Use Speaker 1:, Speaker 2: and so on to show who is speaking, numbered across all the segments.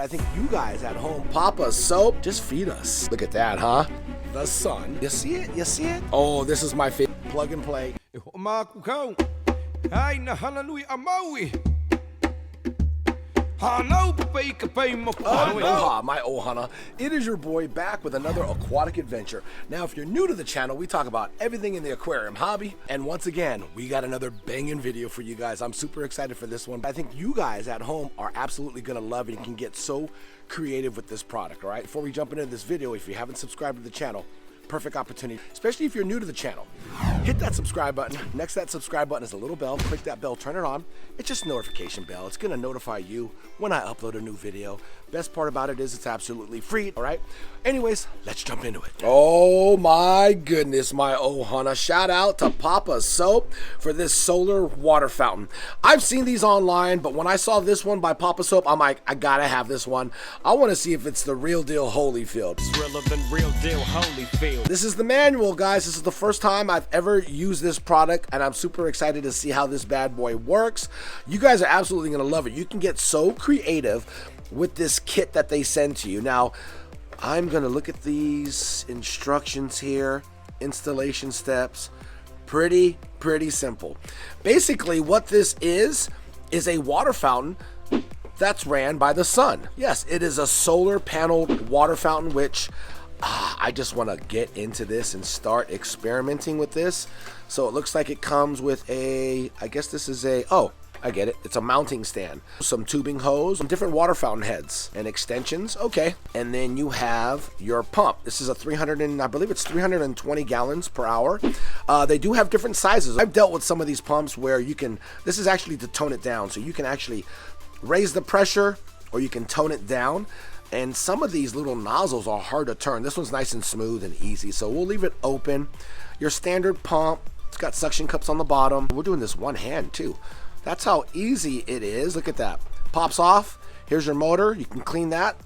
Speaker 1: I think you guys at home, Papa Soap, just feed us. Look at that, huh? The sun. You see it? You see it? Oh, this is my favorite. Plug and play.
Speaker 2: MAUI.
Speaker 1: Aloha, my ohana. It is your boy back with another aquatic adventure. Now, if you're new to the channel, we talk about everything in the aquarium hobby. And once again, we got another banging video for you guys. I'm super excited for this one. I think you guys at home are absolutely gonna love it and can get so creative with this product, all right? Before we jump into this video, if you haven't subscribed to the channel, perfect opportunity, especially if you're new to the channel. Hit that subscribe button. Next to that subscribe button is a little bell. Click that bell, turn it on. It's just a notification bell. It's gonna notify you when I upload a new video. Best part about it is it's absolutely free, all right? Anyways, let's jump into it. Oh my goodness, my ohana. Shout out to Papa Soap for this solar water fountain. I've seen these online, but when I saw this one by Papa Soap, I'm like, I gotta have this one. I wanna see if it's the real deal Holyfield.
Speaker 2: It's realer than real deal Holyfield.
Speaker 1: This is the manual, guys. This is the first time I've ever used this product, and I'm super excited to see how this bad boy works. You guys are absolutely gonna love it. You can get so creative with this kit that they send to you. Now, I'm gonna look at these instructions here, installation steps. Pretty simple. Basically, what this is a water fountain that's ran by the sun. Yes, it is a solar panel water fountain, which I just want to get into this and start experimenting with this. So it looks like it comes with a, I guess this is a, oh, I get it. It's a mounting stand, some tubing hose, some different water fountain heads and extensions. Okay. And then you have your pump. This is a 320 gallons per hour. They do have different sizes. I've dealt with some of these pumps where you can, this is actually to tone it down. So you can actually raise the pressure or you can tone it down. And some of these little nozzles are hard to turn. This one's nice and smooth and easy. So we'll leave it open. Your standard pump, it's got suction cups on the bottom. We're doing this one hand too. That's how easy it is. Look at that. Pops off. Here's your motor. You can clean that.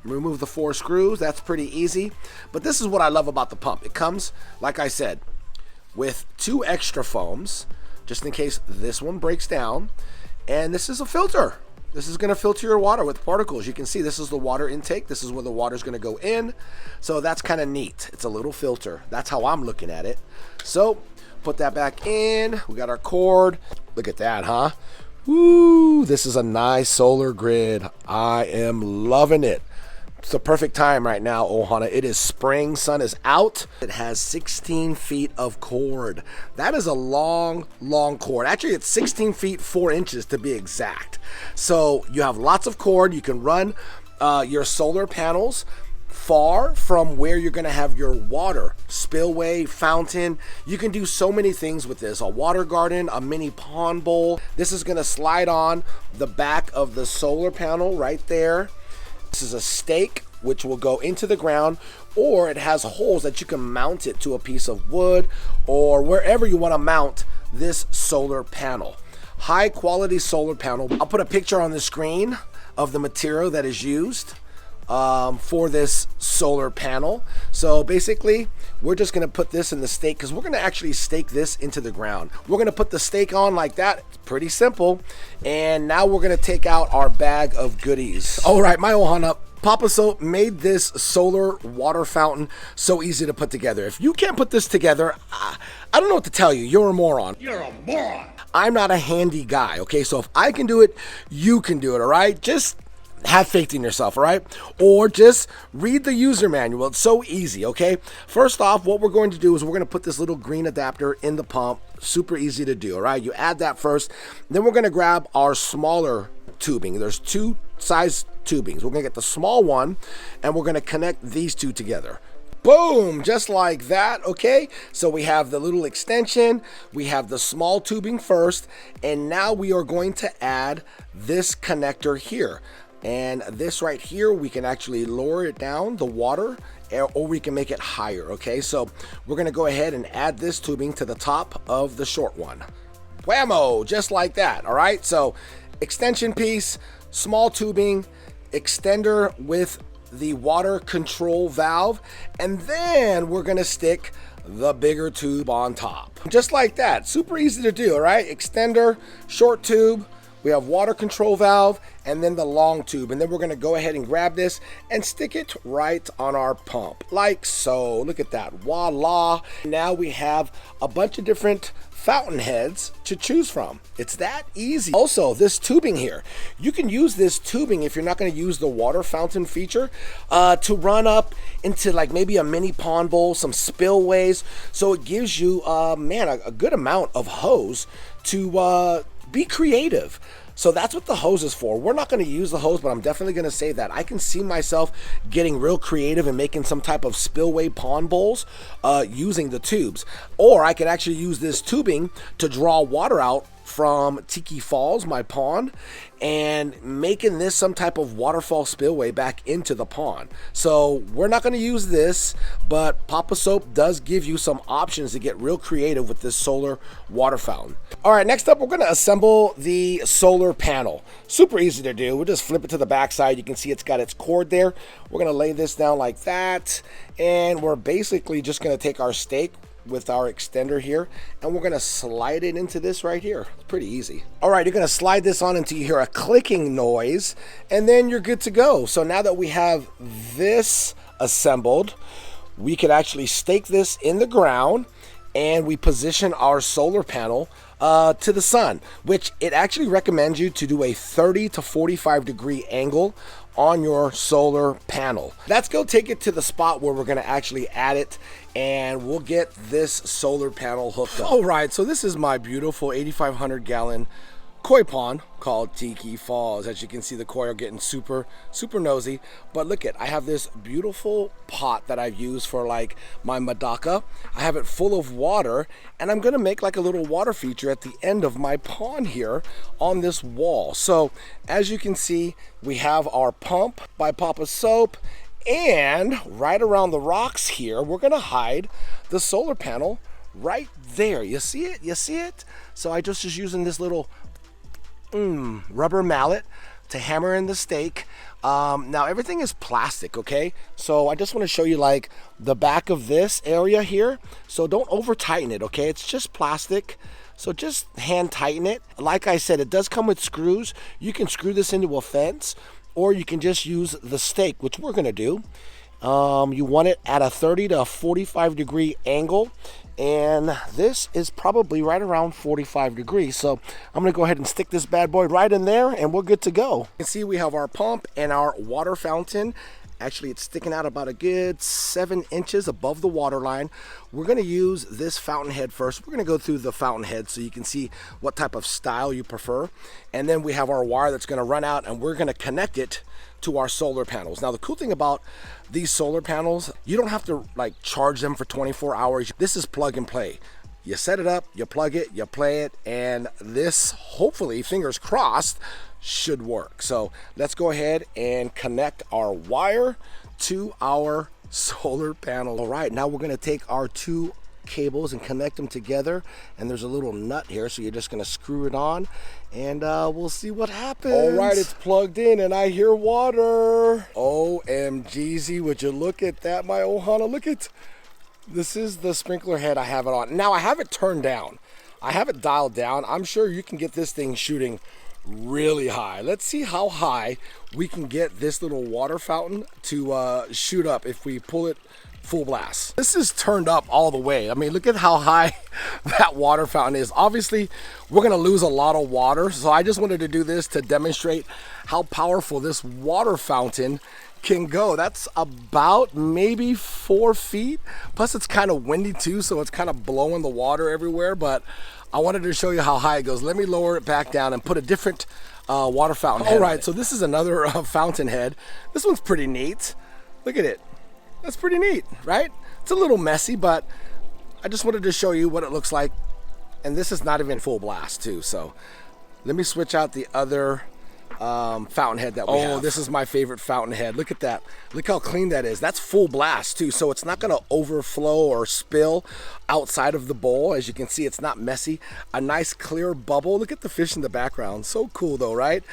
Speaker 1: Remove the 4 screws. That's pretty easy. But this is what I love about the pump. It comes, like I said, with 2 extra foams, just in case this one breaks down. And this is a filter. This is going to filter your water with particles. You can see this is the water intake. This is where the water is going to go in. So that's kind of neat. It's a little filter. That's how I'm looking at it. So put that back in. We got our cord. Look at that, huh? Woo! This is a nice solar grid. I am loving it. It's the perfect time right now, ohana. It is spring, sun is out. It has 16 feet of cord. That is a long cord. Actually, it's 16 feet 4 inches to be exact. So you have lots of cord. You can run your solar panels far from where you're going to have your water spillway, fountain. You can do so many things with this. A water garden, a mini pond bowl. This is going to slide on the back of the solar panel right there. This is a stake which will go into the ground, or it has holes that you can mount it to a piece of wood or wherever you want to mount this solar panel. High quality solar panel. I'll put a picture on the screen of the material that is used for this solar panel. So basically, we're just going to put this in the stake because we're going to actually stake this into the ground. We're going to put the stake on like that. It's pretty simple. And now we're going to take out our bag of goodies. All right, my ohana. Papa Soap made this solar water fountain so easy to put together. If you can't put this together, I don't know what to tell you. You're a moron.
Speaker 2: You're a moron.
Speaker 1: I'm not a handy guy, okay? So if I can do it, you can do it, all right? Just have faith in yourself, all right? Or just read the user manual. It's so easy, okay? First off, what we're going to do is we're going to put this little green adapter in the pump. Super easy to do, all right? You add that first. Then we're going to grab our smaller tubing. There's 2 size tubings. We're going to get the small one, and we're going to connect these 2 together. Boom, just like that, okay? So we have the little extension, we have the small tubing first, and now we are going to add this connector here. And this right here, we can actually lower it down, the water, or we can make it higher, okay? So we're gonna go ahead and add this tubing to the top of the short one. Whammo, just like that, all right? So extension piece, small tubing, extender with the water control valve, and then we're gonna stick the bigger tube on top. Just like that, super easy to do, all right? Extender, short tube, we have water control valve, and then the long tube. And then we're gonna go ahead and grab this and stick it right on our pump, like so. Look at that, voila. Now we have a bunch of different fountain heads to choose from. It's that easy. Also, this tubing here, you can use this tubing if you're not going to use the water fountain feature to run up into like maybe a mini pond bowl, some spillways. So it gives you, man, a good amount of hose to be creative. So that's what the hose is for. We're not going to use the hose, but I'm definitely going to say that. I can see myself getting real creative and making some type of spillway pond bowls using the tubes. Or I could actually use this tubing to draw water out from Tiki Falls, my pond, and making this some type of waterfall spillway back into the pond. So we're not going to use this, but POPOSOAP does give you some options to get real creative with this solar water fountain. All right, next up, we're going to assemble the solar panel. Super easy to do. We'll just flip it to the back side. You can see it's got its cord there. We're going to lay this down like that, and we're basically just going to take our stake with our extender here, and we're gonna slide it into this right here. It's pretty easy. All right, you're gonna slide this on until you hear a clicking noise, and then you're good to go. So now that we have this assembled, we could actually stake this in the ground, and we position our solar panel to the sun, which it actually recommends you to do a 30 to 45 degree angle on your solar panel. Let's go take it to the spot where we're gonna actually add it, and we'll get this solar panel hooked up. All right, so this is my beautiful 8,500 gallon koi pond called Tiki Falls. As you can see, the koi are getting super nosy. But look at, I have this beautiful pot that I've used for like my Madaka. I have it full of water, and I'm gonna make like a little water feature at the end of my pond here on this wall. So as you can see, we have our pump by POPOSOAP, and right around the rocks here, we're gonna hide the solar panel right there. You see it? You see it? So I just using this little rubber mallet to hammer in the stake. Now everything is plastic, okay? So I just want to show you like the back of this area here. So don't over tighten it, okay? It's just plastic. So just hand tighten it. Like I said, it does come with screws. You can screw this into a fence, or you can just use the stake, which we're gonna do. You want it at a 30 to 45 degree angle, and this is probably right around 45 degrees. So I'm gonna go ahead and stick this bad boy right in there, and we're good to go. You can see we have our pump and our water fountain. Actually, it's sticking out about a good 7 inches above the water line. We're gonna use this fountain head first. We're gonna go through the fountain head so you can see what type of style you prefer. And then we have our wire that's gonna run out, and we're gonna connect it to our solar panels. Now, the cool thing about these solar panels, you don't have to like charge them for 24 hours. This is plug and play. You set it up, you plug it, you play it, and this, hopefully, fingers crossed, should work. So let's go ahead and connect our wire to our solar panel. All right, now we're gonna take our 2 cables and connect them together, and there's a little nut here, so you're just gonna screw it on, and we'll see what happens. All right, it's plugged in, and I hear water. OMGZ, would you look at that, my Ohana? Look at, this is the sprinkler head I have it on. Now I have it turned down. I have it dialed down. I'm sure you can get this thing shooting really high. Let's see how high we can get this little water fountain to shoot up if we pull it full blast. This is turned up all the way. I mean, look at how high that water fountain is. Obviously, we're gonna lose a lot of water, so I just wanted to do this to demonstrate how powerful this water fountain can go. That's about maybe 4 feet. Plus, it's kind of windy too, so it's kind of blowing the water everywhere, but I wanted to show you how high it goes. Let me lower it back down and put a different water fountain head. All right, so this is another fountain head. This one's pretty neat. Look at it. That's pretty neat, right? It's a little messy, but I just wanted to show you what it looks like. And this is not even full blast too. So let me switch out the other fountain head that we have. Oh, this is my favorite fountain head. Look at that. Look how clean that is. That's full blast too, so it's not going to overflow or spill outside of the bowl. As you can see, it's not messy. A nice clear bubble. Look at the fish in the background. So cool though, right?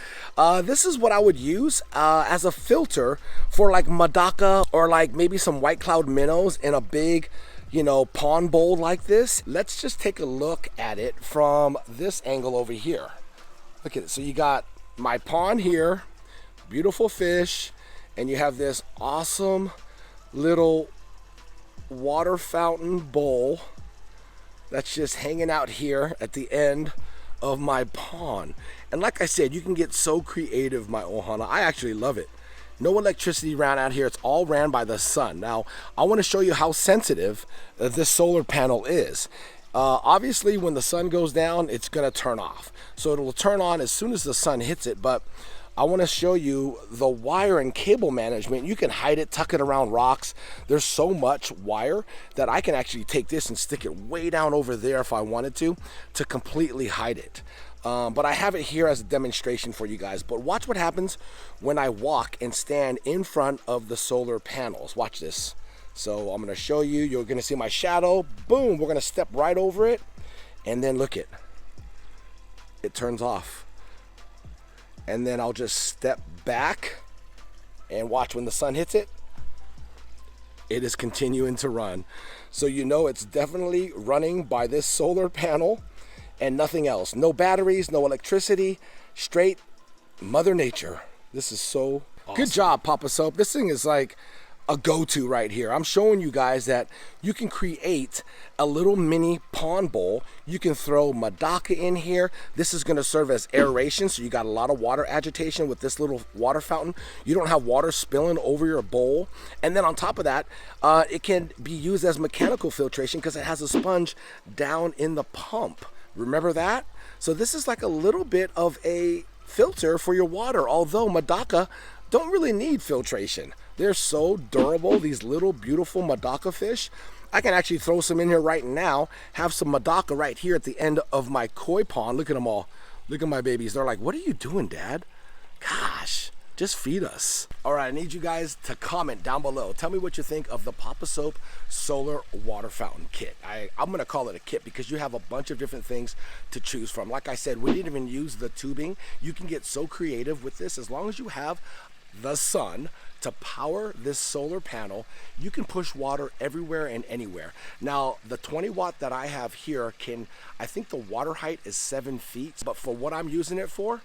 Speaker 1: This is what I would use as a filter for like Madaka or like maybe some white cloud minnows in a big, you know, pond bowl like this. Let's just take a look at it from this angle over here. Look at it. So you got my pond here, beautiful fish, and you have this awesome little water fountain bowl that's just hanging out here at the end of my pond. And like I said, you can get so creative, my ohana. I actually love it. No electricity ran out here. It's all ran by the sun. Now, I want to show you how sensitive this solar panel is. Obviously, when the sun goes down, it's going to turn off. So it will turn on as soon as the sun hits it. But I want to show you the wire and cable management. You can hide it, tuck it around rocks. There's so much wire that I can actually take this and stick it way down over there if I wanted to completely hide it. But I have it here as a demonstration for you guys. But watch what happens when I walk and stand in front of the solar panels. Watch this. So I'm going to show you. You're going to see my shadow. Boom. We're going to step right over it. And then look it. It turns off. And then I'll just step back and watch when the sun hits it. It is continuing to run. So you know it's definitely running by this solar panel and nothing else. No batteries, no electricity, straight Mother Nature. This is so awesome. Good job, Papa Soap. This thing is like a go-to right here. I'm showing you guys that you can create a little mini pond bowl. You can throw Medaka in here. This is going to serve as aeration, so you got a lot of water agitation with this little water fountain. You don't have water spilling over your bowl. And then on top of that, it can be used as mechanical filtration because it has a sponge down in the pump. Remember that? So this is like a little bit of a filter for your water, although Medaka don't really need filtration. They're so durable, these little beautiful Medaka fish. I can actually throw some in here right now, have some Medaka right here at the end of my koi pond. Look at them all. Look at my babies. They're like, what are you doing, Dad? Gosh, just feed us. All right, I need you guys to comment down below. Tell me what you think of the POPOSOAP Solar Water Fountain Kit. I'm gonna call it a kit because you have a bunch of different things to choose from. Like I said, we didn't even use the tubing. You can get so creative with this as long as you have the sun to power this solar panel. You can push water everywhere and anywhere. Now, the 20 watt that I have here I think the water height is 7 feet, but for what I'm using it for,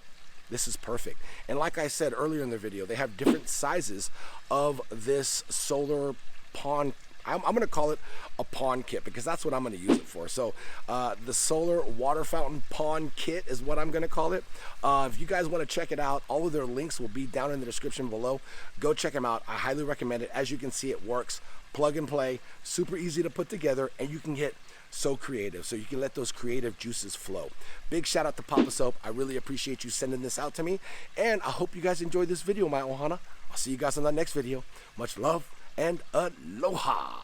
Speaker 1: this is perfect. And like I said earlier in the video, they have different sizes of this solar pond. I'm going to call it a pond kit because that's what I'm going to use it for. So the solar water fountain pond kit is what I'm going to call it. If you guys want to check it out, all of their links will be down in the description below. Go check them out. I highly recommend it. As you can see, it works. Plug and play, super easy to put together, and you can get so creative. So you can let those creative juices flow. Big shout out to POPOSOAP. I really appreciate you sending this out to me. And I hope you guys enjoyed this video, my ohana. I'll see you guys in the next video. Much love and aloha.